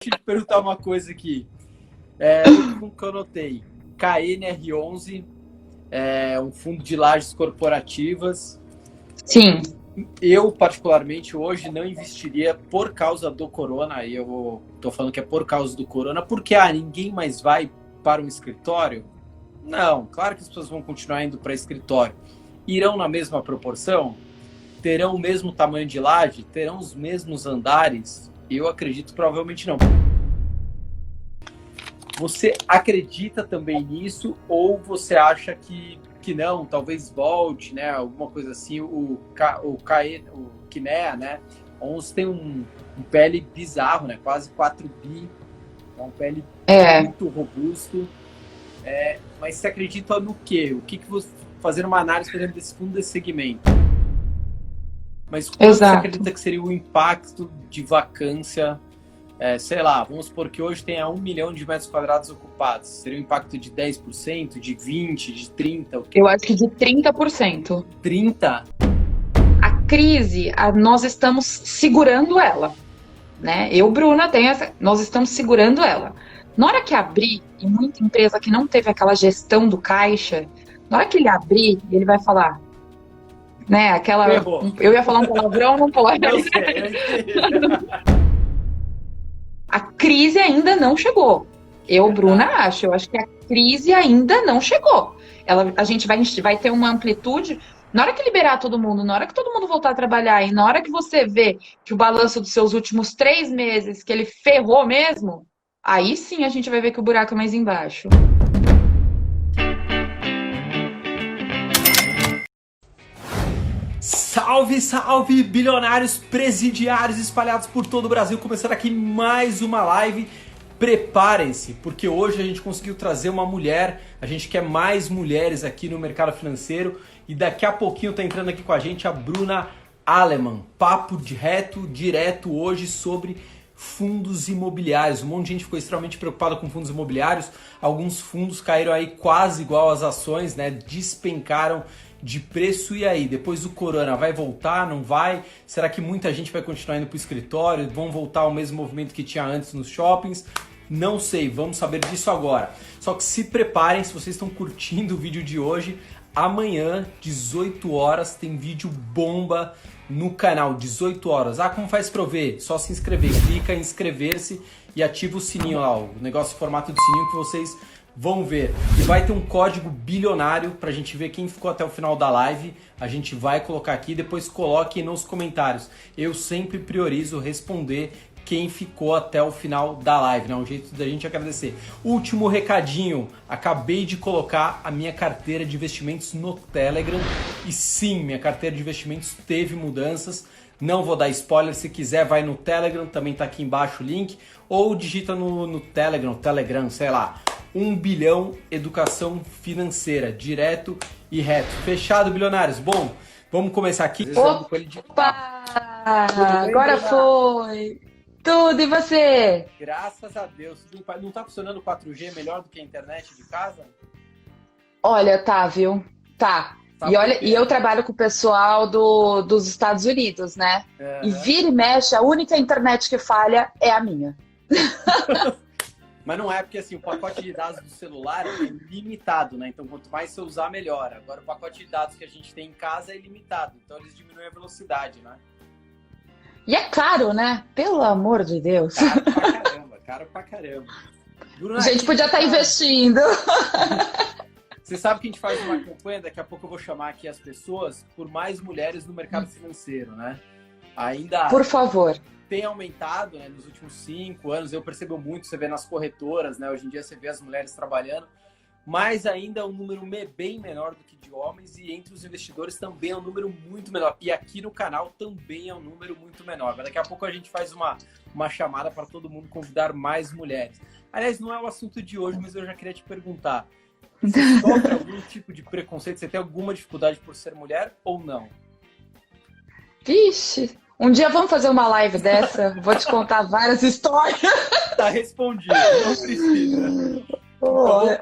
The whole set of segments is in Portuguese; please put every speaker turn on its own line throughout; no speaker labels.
Deixa eu te perguntar uma coisa aqui. O que eu notei? KNR11, um fundo de lajes corporativas.
Sim.
Eu, particularmente, hoje não investiria por causa do corona. E eu tô falando que é por causa do corona, porque ninguém mais vai para um escritório? Não, claro que as pessoas vão continuar indo para escritório. Irão na mesma proporção? Terão o mesmo tamanho de laje? Terão os mesmos andares? Eu acredito provavelmente não. Você acredita também nisso ou você acha que não, talvez volte, né? Alguma coisa assim, o Kinea, né? 11 tem um PL bizarro, né? Quase 4 bi. É um PL muito robusto. Mas você acredita no quê? O que você fazer uma análise, por exemplo, desse fundo, desse segmento? Mas quanto você acredita que seria o impacto de vacância? Sei lá, vamos supor que hoje tenha 1 milhão de metros quadrados ocupados. Seria um impacto de 10%, de 20%, de 30%? O quê?
Eu acho que de 30%.
30%?
A crise, nós estamos segurando ela, né? Bruna, nós estamos segurando ela. Na hora que abrir, e muita empresa que não teve aquela gestão do caixa, na hora que ele abrir, ele vai falar, né? Eu ia falar um palavrão, não pode.
Eu sei.
A crise ainda não chegou. Bruna, eu acho que a crise ainda não chegou. A gente vai ter uma amplitude. Na hora que liberar todo mundo, na hora que todo mundo voltar a trabalhar e na hora que você vê que o balanço dos seus últimos 3 meses, que ele ferrou mesmo, aí sim a gente vai ver que o buraco é mais embaixo.
Salve, salve, bilionários presidiários espalhados por todo o Brasil. Começando aqui mais uma live. Preparem-se, porque hoje a gente conseguiu trazer uma mulher. A gente quer mais mulheres aqui no mercado financeiro. E daqui a pouquinho tá entrando aqui com a gente a Bruna Aleman. Papo direto hoje sobre fundos imobiliários. Um monte de gente ficou extremamente preocupada com fundos imobiliários. Alguns fundos caíram aí quase igual às ações, né? Despencaram de preço. E aí, depois do corona, vai voltar, não vai? Será que muita gente vai continuar indo para o escritório? Vão voltar ao mesmo movimento que tinha antes nos shoppings? Não sei, vamos saber disso agora. Só que se preparem, se vocês estão curtindo o vídeo de hoje, amanhã, 18 horas, tem vídeo bomba no canal, 18 horas. Como faz para eu ver? Só se inscrever, clica em inscrever-se e ativa o sininho lá, o negócio em formato de sininho que vocês vão ver. E vai ter um código bilionário pra gente ver quem ficou até o final da live. A gente vai colocar aqui, depois coloque nos comentários. Eu sempre priorizo responder quem ficou até o final da live, né? Um jeito da gente agradecer. Último recadinho, acabei de colocar a minha carteira de investimentos no Telegram. E sim, minha carteira de investimentos teve mudanças. Não vou dar spoiler, se quiser vai no Telegram, também tá aqui embaixo o link. Ou digita no Telegram, sei lá. 1 bilhão educação financeira, direto e reto. Fechado, bilionários? Bom, vamos começar aqui.
Opa! Agora foi! Tudo, e você?
Graças a Deus. Não tá funcionando o 4G melhor do que a internet de casa?
Olha, tá, viu? Tá. E eu trabalho com o pessoal dos Estados Unidos, né? E vira e mexe, a única internet que falha é a minha.
Mas não é porque assim, o pacote de dados do celular é limitado, né? Então quanto mais você usar, melhor. Agora o pacote de dados que a gente tem em casa é ilimitado. Então eles diminuem a velocidade, né?
E é caro, né? Pelo amor de Deus.
Caro pra caramba.
A gente podia estar investindo.
Você sabe que a gente faz uma campanha, daqui a pouco eu vou chamar aqui as pessoas, por mais mulheres no mercado financeiro, né?
Por favor.
Tem aumentado, né, nos últimos 5 anos, eu percebo muito, você vê nas corretoras, né, hoje em dia você vê as mulheres trabalhando, mas ainda é um número bem menor do que de homens e entre os investidores também é um número muito menor. E aqui no canal também é um número muito menor. Mas daqui a pouco a gente faz uma chamada para todo mundo convidar mais mulheres. Aliás, não é o assunto de hoje, mas eu já queria te perguntar. Você sofre algum tipo de preconceito? Você tem alguma dificuldade por ser mulher ou não?
Vixe! Um dia vamos fazer uma live dessa, vou te contar várias histórias.
Tá respondido, não precisa.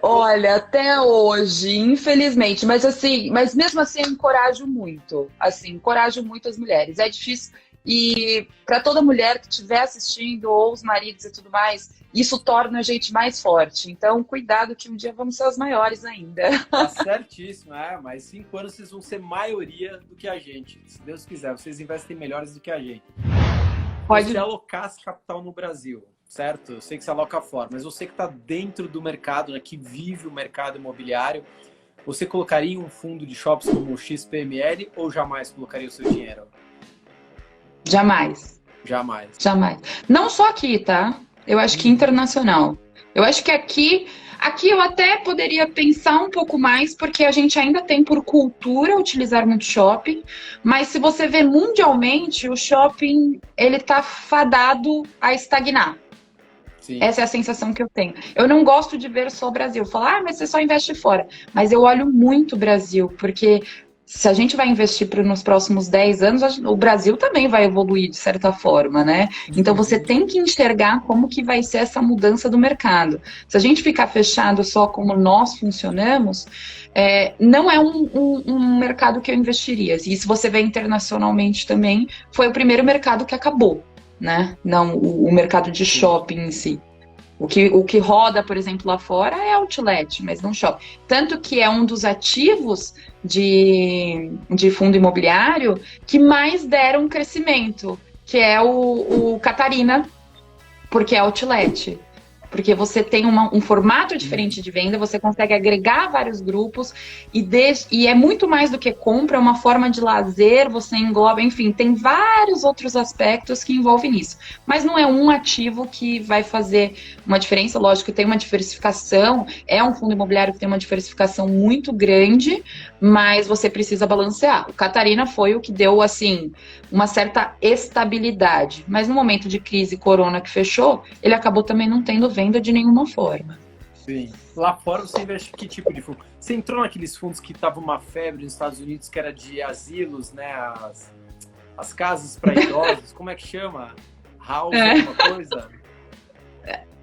Olha, até hoje, infelizmente, mas mesmo assim eu encorajo muito as mulheres. É difícil. E para toda mulher que estiver assistindo, ou os maridos e tudo mais, isso torna a gente mais forte. Então, cuidado que um dia vamos ser as maiores ainda.
Tá certíssimo, mas 5 anos vocês vão ser maioria do que a gente. Se Deus quiser, vocês investem melhores do que a gente.
Pode.
Você alocasse capital no Brasil, certo? Eu sei que você aloca fora, mas você que está dentro do mercado, né, que vive o mercado imobiliário, você colocaria em um fundo de shoppings como o XPML ou jamais colocaria o seu dinheiro?
Jamais.
Jamais.
Jamais. Não só aqui, tá? Eu acho que internacional. Eu acho que aqui eu até poderia pensar um pouco mais, porque a gente ainda tem por cultura utilizar muito shopping, mas se você vê mundialmente, o shopping, ele tá fadado a estagnar.
Sim.
Essa é a sensação que eu tenho. Eu não gosto de ver só o Brasil. Falar, mas você só investe fora. Mas eu olho muito o Brasil, porque se a gente vai investir nos próximos 10 anos, o Brasil também vai evoluir de certa forma, né? Então você tem que enxergar como que vai ser essa mudança do mercado. Se a gente ficar fechado só como nós funcionamos, não é um mercado que eu investiria. E se você vê internacionalmente também, foi o primeiro mercado que acabou, né? Não o mercado de shopping em si. O que roda, por exemplo, lá fora é outlet, mas não shopping. Tanto que é um dos ativos de fundo imobiliário que mais deram crescimento, que é o Catarina, porque é outlet. Porque você tem um formato diferente de venda, você consegue agregar vários grupos e é muito mais do que compra, é uma forma de lazer, você engloba, enfim, tem vários outros aspectos que envolvem isso. Mas não é um ativo que vai fazer uma diferença, lógico que tem uma diversificação, é um fundo imobiliário que tem uma diversificação muito grande, mas você precisa balancear. O Catarina foi o que deu, assim, uma certa estabilidade, mas no momento de crise corona que fechou, ele acabou também não tendo venda de nenhuma forma.
Sim. Lá fora você investe que tipo de fundo? Você entrou naqueles fundos que tava uma febre nos Estados Unidos, que era de asilos, né? As casas para idosos, como é que chama? House, alguma coisa?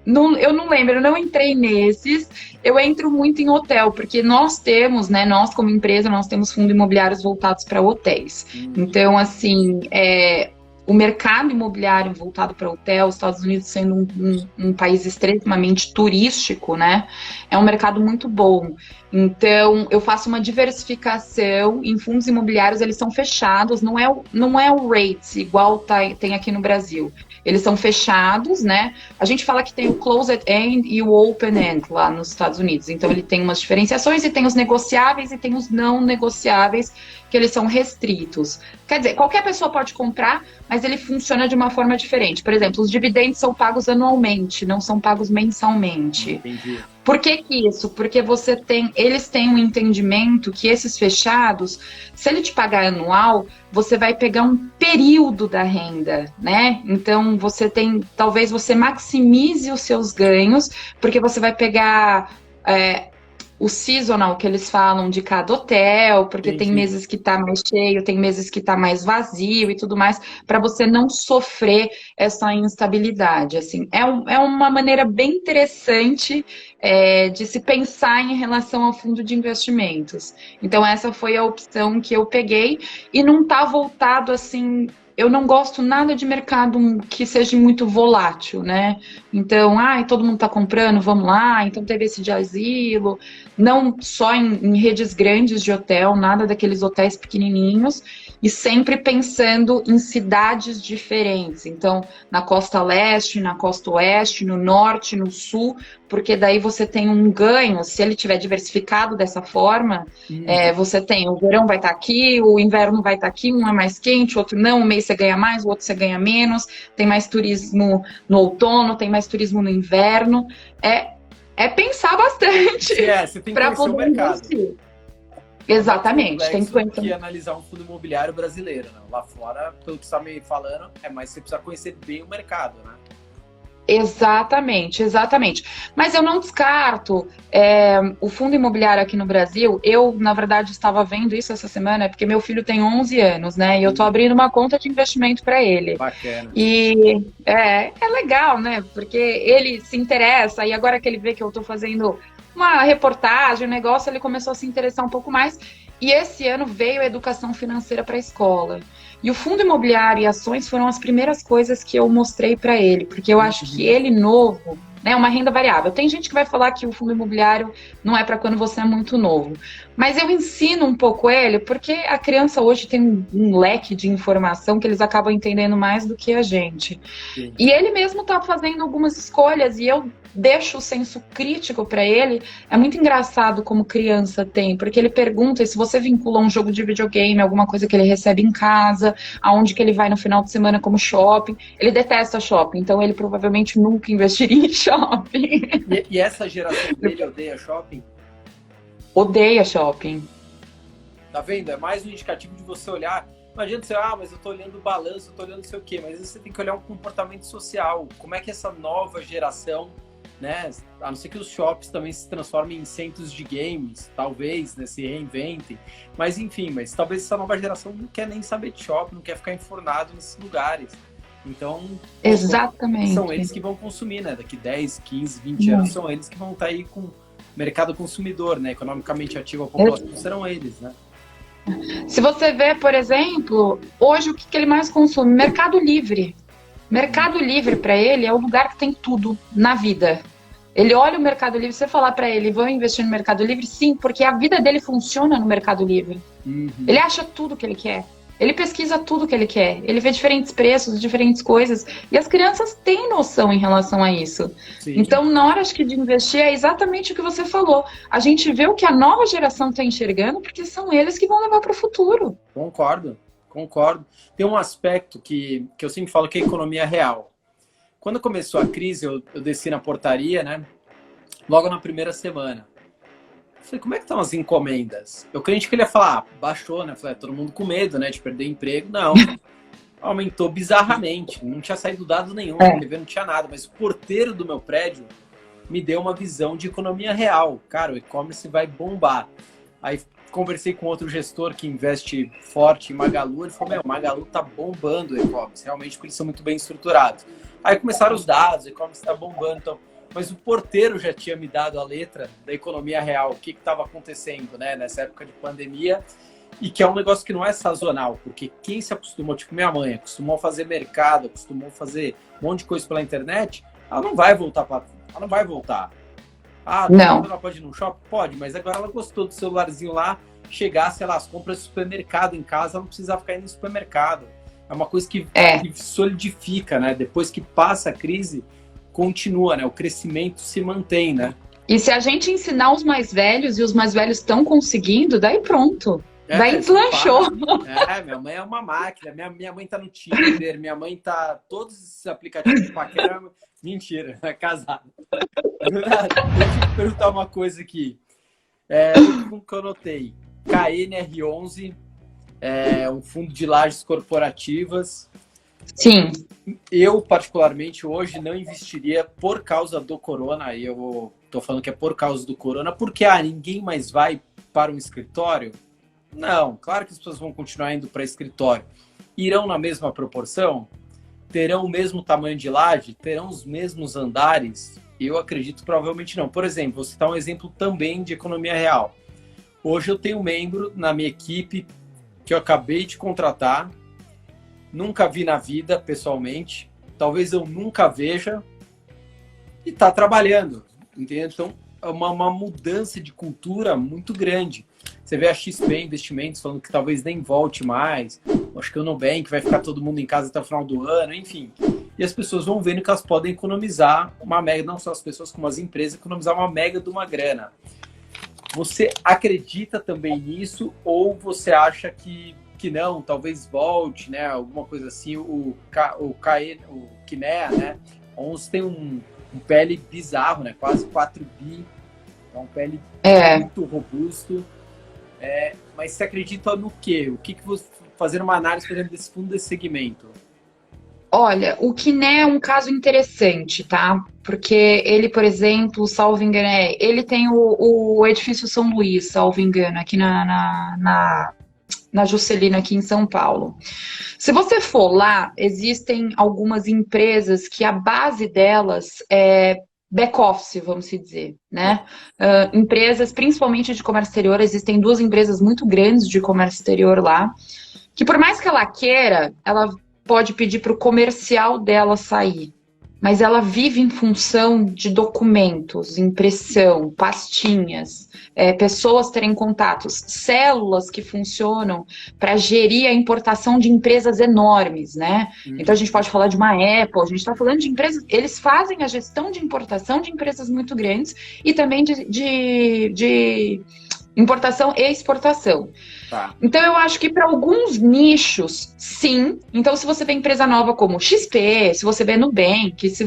Não, eu não lembro, eu não entrei nesses, eu entro muito em hotel, porque nós temos, né, nós como empresa, nós temos fundos imobiliários voltados para hotéis. Então, assim, o mercado imobiliário voltado para hotel, os Estados Unidos sendo um país extremamente turístico, né, é um mercado muito bom. Então, eu faço uma diversificação em fundos imobiliários, eles são fechados, não é o REITs, igual tem aqui no Brasil. Eles são fechados, né? A gente fala que tem o closed end e o open end lá nos Estados Unidos. Então, ele tem umas diferenciações e tem os negociáveis e tem os não negociáveis, que eles são restritos. Quer dizer, qualquer pessoa pode comprar, mas ele funciona de uma forma diferente. Por exemplo, os dividendos são pagos anualmente, não são pagos mensalmente.
Entendi.
Por que isso? Porque eles têm um entendimento que esses fechados, se ele te pagar anual, você vai pegar um período da renda, né? Então talvez você maximize os seus ganhos, porque você vai pegar o seasonal que eles falam de cada hotel, porque
Entendi.
tem meses que tá mais cheio, tem meses que tá mais vazio e tudo mais, para você não sofrer essa instabilidade. Assim, é uma maneira bem interessante de se pensar em relação ao fundo de investimentos. Então, essa foi a opção que eu peguei e não tá voltado assim. Eu não gosto nada de mercado que seja muito volátil, né? Então, todo mundo tá comprando, vamos lá. Então, teve esse de asilo. Não só em redes grandes de hotel, nada daqueles hotéis pequenininhos. E sempre pensando em cidades diferentes. Então, na costa leste, na costa oeste, no norte, no sul. Porque daí você tem um ganho, se ele tiver diversificado dessa forma, você tem, o verão vai estar aqui, o inverno vai estar aqui, um é mais quente, o outro não, um mês você ganha mais, o outro você ganha menos, tem mais turismo no outono, tem mais turismo no inverno, é pensar bastante
Você tem que
para
conhecer o
poder
mercado.
investir. Exatamente, tem
que analisar um fundo imobiliário brasileiro, né? Lá fora, pelo que você está me falando, mas você precisa conhecer bem o mercado, né?
Exatamente. Mas eu não descarto o fundo imobiliário aqui no Brasil. Eu, na verdade, estava vendo isso essa semana, porque meu filho tem 11 anos, né? E eu estou abrindo uma conta de investimento para ele.
Bacana.
E é legal, né? Porque ele se interessa, e agora que ele vê que eu estou fazendo uma reportagem, um negócio, ele começou a se interessar um pouco mais. E esse ano veio a educação financeira para a escola. E o fundo imobiliário e ações foram as primeiras coisas que eu mostrei para ele, porque eu acho que ele novo, né, uma renda variável. Tem gente que vai falar que o fundo imobiliário não é para quando você é muito novo, mas eu ensino um pouco ele, porque a criança hoje tem um leque de informação que eles acabam entendendo mais do que a gente.
Sim.
E ele mesmo está fazendo algumas escolhas e eu deixo o senso crítico para ele. É muito engraçado como criança tem, porque ele pergunta se você vincula um jogo de videogame, alguma coisa que ele recebe em casa, aonde que ele vai no final de semana como shopping. Ele detesta shopping, então ele provavelmente nunca investiria em shopping.
E essa geração dele odeia shopping?
Odeia shopping.
Tá vendo? É mais um indicativo de você olhar. Não adianta você, mas eu tô olhando o balanço, eu tô olhando não sei o quê, mas você tem que olhar um comportamento social. Como é que essa nova geração, né? A não ser que os shops também se transformem em centros de games, talvez, né? Se reinventem. Mas enfim, mas talvez essa nova geração não quer nem saber de shopping, não quer ficar enfornado nesses lugares. Então,
exatamente,
são eles que vão consumir, né? Daqui 10, 15, 20 anos são eles que vão estar aí com o mercado consumidor, né? Economicamente ativo a população, serão eles, né?
Se você vê, por exemplo, hoje o que ele mais consome? Mercado Livre. Mercado Livre para ele é o lugar que tem tudo na vida. Ele olha o Mercado Livre, você falar para ele, vão investir no Mercado Livre? Sim, porque a vida dele funciona no Mercado Livre. Ele acha tudo que ele quer. Ele pesquisa tudo que ele quer. Ele vê diferentes preços, diferentes coisas. E as crianças têm noção em relação a isso. Sim. Então, na hora, acho que de investir, é exatamente o que você falou. A gente vê o que a nova geração está enxergando, porque são eles que vão levar para o futuro.
Concordo. Tem um aspecto que eu sempre falo que é a economia real. Quando começou a crise, eu desci na portaria, né? Logo na primeira semana. Falei, como é que estão as encomendas? Eu crente que ele ia falar, baixou, né? Falei, todo mundo com medo, né? De perder emprego. Não, aumentou bizarramente. Não tinha saído dado nenhum, na TV não tinha nada. Mas o porteiro do meu prédio me deu uma visão de economia real. Cara, o e-commerce vai bombar. Aí conversei com outro gestor que investe forte em Magalu. Ele falou, Magalu tá bombando o e-commerce. Realmente, porque eles são muito bem estruturados. Aí começaram os dados, o e-commerce tá bombando, então... Mas o porteiro já tinha me dado a letra da economia real, o que estava acontecendo, né, nessa época de pandemia, e que é um negócio que não é sazonal, porque quem se acostumou, tipo minha mãe, acostumou a fazer mercado, acostumou a fazer um monte de coisa pela internet, ela não vai voltar. Não. Ela pode ir no shopping? Pode, mas agora ela gostou do celularzinho lá, chegar, sei lá, as compras do supermercado em casa, ela não precisa ficar indo no supermercado. É uma coisa que solidifica, né? Depois que passa a crise, continua, né? O crescimento se mantém, né?
E se a gente ensinar os mais velhos, e os mais velhos estão conseguindo, daí pronto. Daí deslanchou.
Minha mãe é uma máquina. Minha mãe tá no Tinder, minha mãe tá... Todos esses aplicativos de paquera... Mentira, é casada. Deixa eu te perguntar uma coisa aqui. O que eu notei. KNR11, um fundo de lajes corporativas.
Sim.
Eu, particularmente, hoje não investiria por causa do corona. E eu tô falando que é por causa do corona, porque ninguém mais vai para um escritório? Não, claro que as pessoas vão continuar indo para escritório. Irão na mesma proporção? Terão o mesmo tamanho de laje? Terão os mesmos andares? Eu acredito provavelmente não. Por exemplo, vou citar um exemplo também de economia real. Hoje eu tenho um membro na minha equipe que eu acabei de contratar. Nunca vi na vida, pessoalmente. Talvez eu nunca veja. E está trabalhando. Entendeu? Então, é uma mudança de cultura muito grande. Você vê a XP Investimentos falando que talvez nem volte mais. Acho que o Nubank vai ficar todo mundo em casa até o final do ano. Enfim. E as pessoas vão vendo que elas podem economizar uma mega, não só as pessoas como as empresas, economizar uma mega de uma grana. Você acredita também nisso? Ou você acha que não, talvez volte, né? Alguma coisa assim, o Kinea, né? 11 tem um PL bizarro, né? Quase 4 bi. É um PL muito robusto. Mas você acredita no quê? O que você fazer uma análise, por exemplo, desse fundo, desse segmento?
Olha, o Kinea é um caso interessante, tá? Porque ele, por exemplo, salvo engano, ele tem o edifício São Luís, salvo engano, aqui na Juscelino, aqui em São Paulo. Se você for lá, existem algumas empresas que a base delas é back-office, vamos dizer, né? Empresas, principalmente de comércio exterior, existem duas empresas muito grandes de comércio exterior lá, que por mais que ela queira, ela pode pedir para o comercial dela sair. Mas ela vive em função de documentos, impressão, pastinhas, pessoas terem contatos, células que funcionam para gerir a importação de empresas enormes, né? Então a gente pode falar de uma Apple, a gente está falando de empresas, eles fazem a gestão de importação de empresas muito grandes e também de importação e exportação.
Tá.
Então, eu acho que para alguns nichos, sim. Então, se você vê empresa nova como XP, se você vê Nubank, se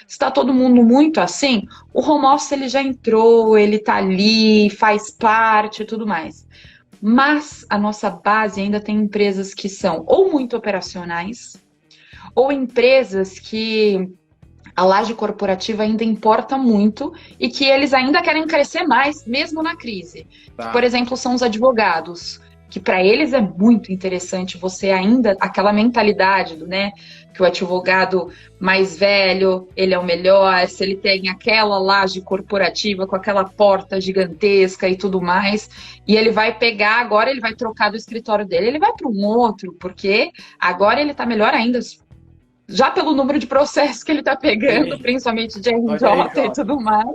está todo mundo muito assim, o home office ele já entrou, ele está ali, faz parte e tudo mais. Mas a nossa base ainda tem empresas que são ou muito operacionais, ou empresas que a laje corporativa ainda importa muito e que eles ainda querem crescer mais, mesmo na crise.
Tá.
Por exemplo, são os advogados, que para eles é muito interessante você ainda, aquela mentalidade do, né, que o advogado mais velho, ele é o melhor, se ele tem aquela laje corporativa com aquela porta gigantesca e tudo mais, e ele vai pegar, agora ele vai trocar do escritório dele, ele vai para um outro, porque agora ele está melhor ainda, já pelo número de processos que ele está pegando, principalmente de RJ e tudo mais.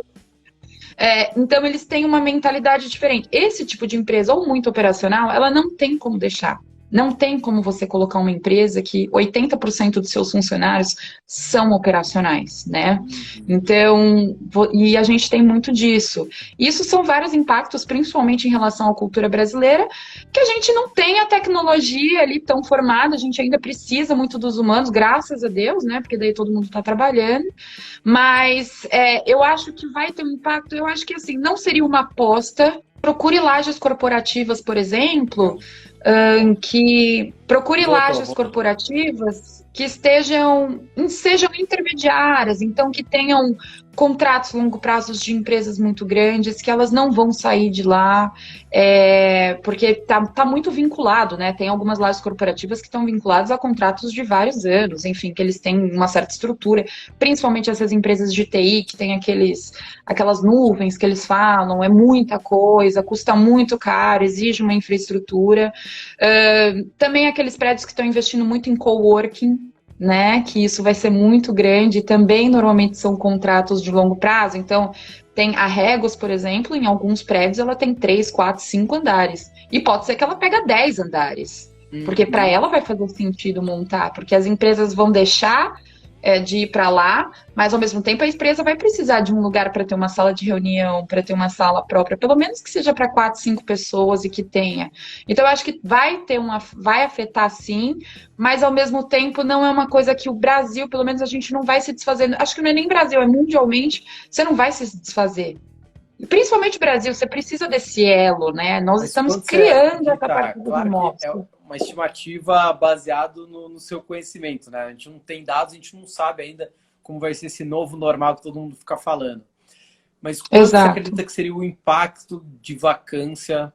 Então, eles têm uma mentalidade diferente. Esse tipo de empresa, ou muito operacional, ela não tem como deixar. Não tem como você colocar uma empresa que 80% dos seus funcionários são operacionais, né? Então, e a gente tem muito disso. Isso são vários impactos, principalmente em relação à cultura brasileira, que a gente não tem a tecnologia ali tão formada, a gente ainda precisa muito dos humanos, graças a Deus, né? Porque daí todo mundo está trabalhando. Mas eu acho que vai ter um impacto, eu acho que assim, não seria uma aposta. Procure lajes corporativas, por exemplo, lajes corporativas que sejam intermediárias, então que tenham contratos longo prazos de empresas muito grandes, que elas não vão sair de lá, porque tá muito vinculado, né? Tem algumas lajes corporativas que estão vinculadas a contratos de vários anos, enfim, que eles têm uma certa estrutura, principalmente essas empresas de TI que tem aquelas nuvens que eles falam, é muita coisa, custa muito caro, exige uma infraestrutura. Também aqueles prédios que estão investindo muito em coworking, né? Que isso vai ser muito grande. Também normalmente são contratos de longo prazo. Então, tem a Regos, por exemplo, em alguns prédios ela tem 3, 4, 5 andares. E pode ser que ela pega 10 andares. Porque para ela vai fazer sentido montar, porque as empresas vão deixar de ir para lá, mas ao mesmo tempo a empresa vai precisar de um lugar para ter uma sala de reunião, para ter uma sala própria, pelo menos que seja para 4, 5 pessoas e que tenha. Então eu acho que vai afetar sim, mas ao mesmo tempo não é uma coisa que o Brasil, pelo menos a gente não vai se desfazer. Acho que não é nem Brasil, é mundialmente, você não vai se desfazer. Principalmente Brasil, você precisa desse elo, né? Nós estamos criando essa parte do home office.
É uma estimativa baseada no seu conhecimento, né? A gente não tem dados, a gente não sabe ainda como vai ser esse novo normal que todo mundo fica falando. Mas quanto você acredita que seria o impacto de vacância?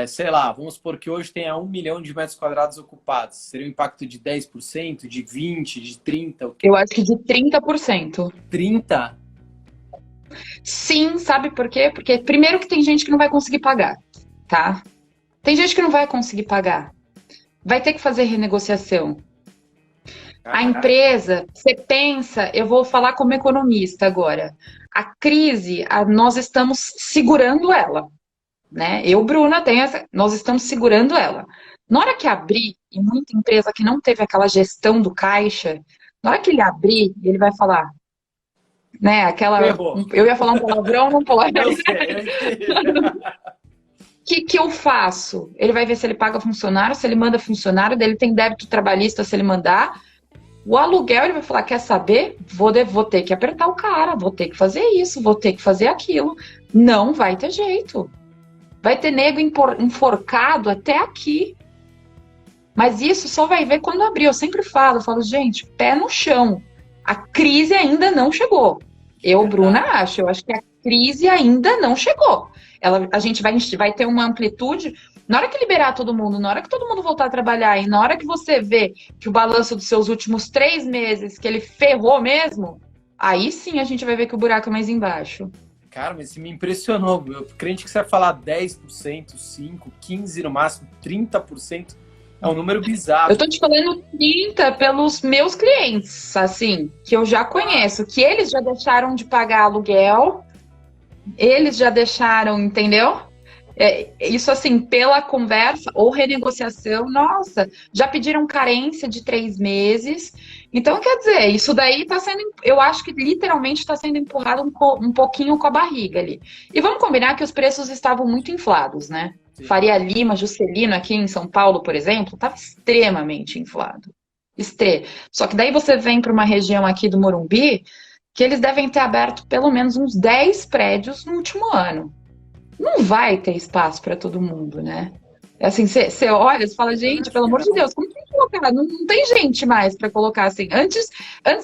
Sei lá, vamos supor que hoje tenha 1 milhão de metros quadrados ocupados. Seria um impacto de 10%, de 20%, de 30%? O quê?
Eu acho que de 30%.
30%?
Sim, sabe por quê? Porque primeiro que tem gente que não vai conseguir pagar, tá? Tem gente que não vai conseguir pagar. Vai ter que fazer renegociação. A empresa, você pensa, eu vou falar como economista agora. A crise, nós estamos segurando ela, né? Eu, Bruna, nós estamos segurando ela. Na hora que abrir, e muita empresa que não teve aquela gestão do caixa, na hora que ele abrir, ele vai falar, né? Eu ia falar um palavrão, não pode.
Eu sei.
O que eu faço? Ele vai ver se ele paga funcionário, se ele manda funcionário, daí ele tem débito trabalhista se ele mandar. O aluguel, ele vai falar, quer saber? Vou ter que apertar o cara, vou ter que fazer isso, vou ter que fazer aquilo. Não vai ter jeito. Vai ter nego enforcado até aqui. Mas isso só vai ver quando abrir. Eu sempre falo, gente, pé no chão. A crise ainda não chegou. Eu, Bruna, eu acho que a crise ainda não chegou. A gente vai ter uma amplitude. Na hora que liberar todo mundo, na hora que todo mundo voltar a trabalhar e na hora que você vê que o balanço dos seus últimos 3 meses, que ele ferrou mesmo, aí sim a gente vai ver que o buraco é mais embaixo.
Cara, mas você me impressionou. Eu crente que você vai falar 10%, 5%, 15% no máximo, 30%. É um número bizarro.
Eu tô te falando 30 pelos meus clientes, assim, que eu já conheço, que eles já deixaram de pagar aluguel, eles já deixaram, entendeu? Isso assim, pela conversa ou renegociação, nossa, já pediram carência de 3 meses. Então, quer dizer, isso daí tá sendo, eu acho que literalmente está sendo empurrado um pouquinho com a barriga ali. E vamos combinar que os preços estavam muito inflados, né?
Sim.
Faria Lima, Juscelino aqui em São Paulo, por exemplo, estava extremamente inflado. Só que daí você vem para uma região aqui do Morumbi, que eles devem ter aberto pelo menos uns 10 prédios no último ano. Não vai ter espaço para todo mundo, né? Assim, você olha, você fala, gente, pelo amor de Deus, como que vai colocar? Não tem gente mais para colocar assim. Antes,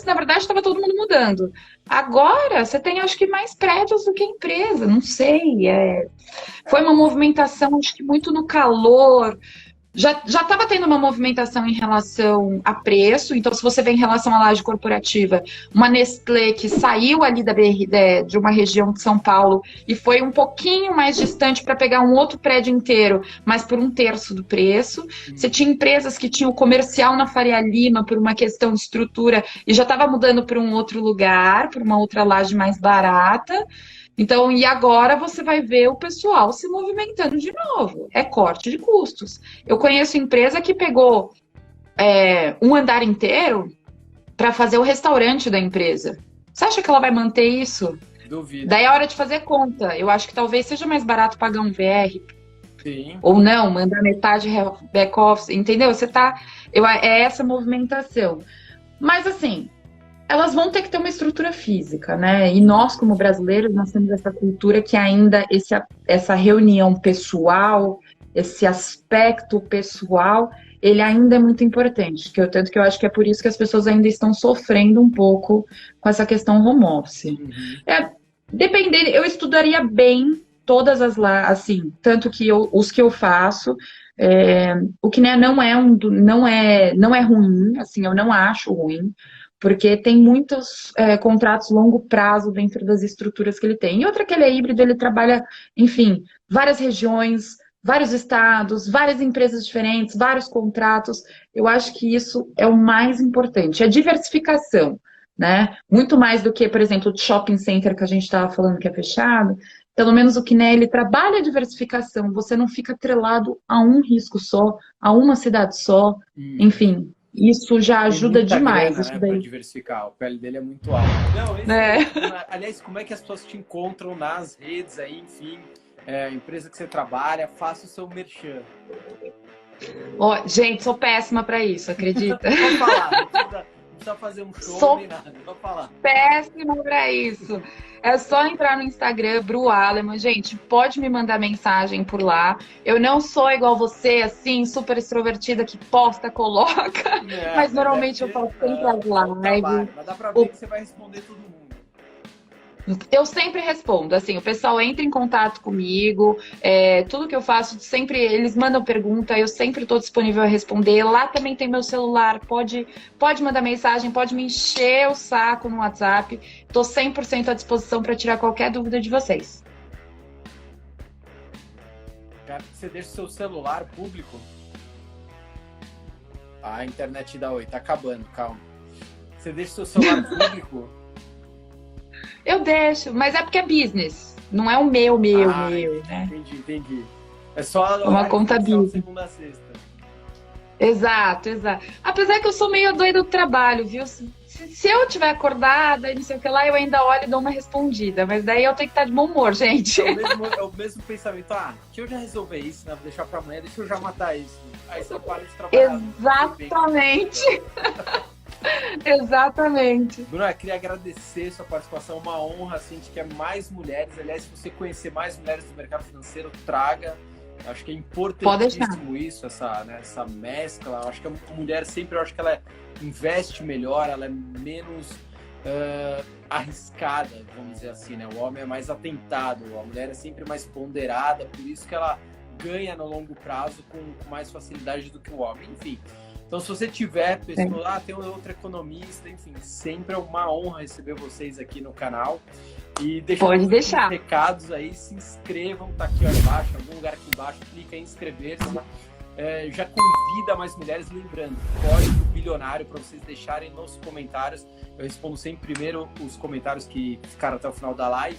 na verdade, estava todo mundo mudando. Agora, você tem, acho que, mais prédios do que empresa. Não sei. Foi uma movimentação, acho que muito no calor. Já estava tendo uma movimentação em relação a preço, então se você vê em relação à laje corporativa, uma Nestlé que saiu ali de uma região de São Paulo e foi um pouquinho mais distante para pegar um outro prédio inteiro, mas por 1/3 do preço. Você tinha empresas que tinham comercial na Faria Lima por uma questão de estrutura e já estava mudando para um outro lugar, para uma outra laje mais barata. Então, e agora você vai ver o pessoal se movimentando de novo. É corte de custos. Eu conheço empresa que pegou um andar inteiro para fazer o restaurante da empresa. Você acha que ela vai manter isso?
Duvido.
Daí é hora de fazer conta. Eu acho que talvez seja mais barato pagar um VR.
Sim.
Ou não, mandar metade back-office. Entendeu? É essa movimentação. Mas assim, elas vão ter que ter uma estrutura física, né? E nós, como brasileiros, nós temos essa cultura que ainda essa reunião pessoal, esse aspecto pessoal, ele ainda é muito importante. Tanto que eu acho que é por isso que as pessoas ainda estão sofrendo um pouco com essa questão home office.
Uhum.
Dependendo, eu estudaria bem todas assim, tanto que os que eu faço, o que não é ruim, assim, eu não acho ruim, porque tem muitos contratos longo prazo dentro das estruturas que ele tem. E outra que ele é híbrido, ele trabalha, enfim, várias regiões, vários estados, várias empresas diferentes, vários contratos. Eu acho que isso é o mais importante, a diversificação, né? Muito mais do que, por exemplo, o shopping center que a gente estava falando que é fechado. Pelo menos o Kiné, ele trabalha a diversificação, você não fica atrelado a um risco só, a uma cidade só, enfim. Isso já ajuda demais.
Grana, né, para diversificar. O PL dele é muito alto. Não, aliás, como é que as pessoas te encontram nas redes aí, enfim, empresa que você trabalha, faça o seu merchan.
Gente, sou péssima para isso, acredita?
Vou falar, não precisa fazer um show nem nada, vou falar.
Péssima para isso. É só entrar no Instagram, Bru Aleman. Gente, pode me mandar mensagem por lá. Eu não sou igual você, assim, super extrovertida, que posta, coloca. Mas normalmente eu faço sempre as lives.
Mas dá pra ver que você vai responder todo mundo.
Eu sempre respondo, assim, o pessoal entra em contato comigo, tudo que eu faço, sempre eles mandam pergunta, eu sempre estou disponível a responder. Lá também tem meu celular, pode mandar mensagem, pode me encher o saco no WhatsApp. Estou 100% à disposição para tirar qualquer dúvida de vocês.
Cara, você deixa o seu celular público? A internet da Oi, tá acabando, calma. Você deixa o seu celular público?
Eu deixo, mas é porque é business. Não é o meu, né?
Entendi. É só
uma conta business.
Segunda a sexta.
Exato. Apesar que eu sou meio doida do trabalho, viu? Se eu tiver acordada e não sei o que lá, eu ainda olho e dou uma respondida. Mas daí eu tenho que estar de bom humor, gente.
É o mesmo pensamento. Deixa eu já resolver isso, né? Vou deixar pra amanhã, deixa eu já matar isso. Aí você para de trabalhar.
Exatamente. Exatamente.
Bruna, eu queria agradecer sua participação, uma honra, assim, a gente quer mais mulheres. Aliás, se você conhecer mais mulheres do mercado financeiro, traga. Acho que é importantíssimo isso, essa mescla. Acho que a mulher sempre, eu acho que ela investe melhor, ela é menos arriscada, vamos dizer assim, né? O homem é mais atentado, a mulher é sempre mais ponderada, por isso que ela ganha no longo prazo com mais facilidade do que o homem, enfim. Então, se você tiver pessoa, tem outro economista, enfim, sempre é uma honra receber vocês aqui no canal. E
Pode deixar.
Recados aí, se inscrevam, tá aqui ó, embaixo, em algum lugar aqui embaixo, clica em inscrever-se. já convida mais mulheres, lembrando, código bilionário para vocês deixarem nos comentários. Eu respondo sempre primeiro os comentários que ficaram até o final da live.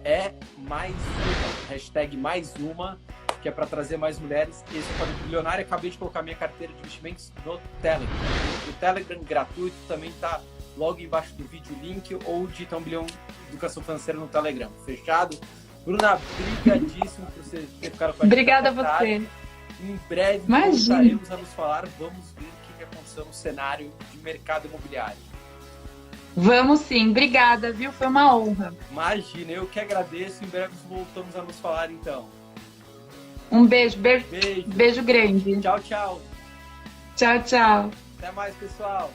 É mais uma, hashtag mais uma, que é para trazer mais mulheres. Esse é o código bilionário. Acabei de colocar minha carteira de investimentos no Telegram. O Telegram gratuito também está logo embaixo do vídeo, o link, ou digita 1 bilhão educação financeira no Telegram. Fechado? Bruna, brigadíssimo por você ter ficado com a gente.
Obrigada a você.
Em breve
Imagina.
voltaremos a nos falar. Vamos ver o que aconteceu no cenário de mercado imobiliário.
Vamos sim. Obrigada, viu? Foi uma honra.
Imagina, eu que agradeço. Em breve voltamos a nos falar, então.
Um beijo.
Beijo.
Beijo grande.
Tchau, tchau.
Tchau, tchau.
Até mais, pessoal.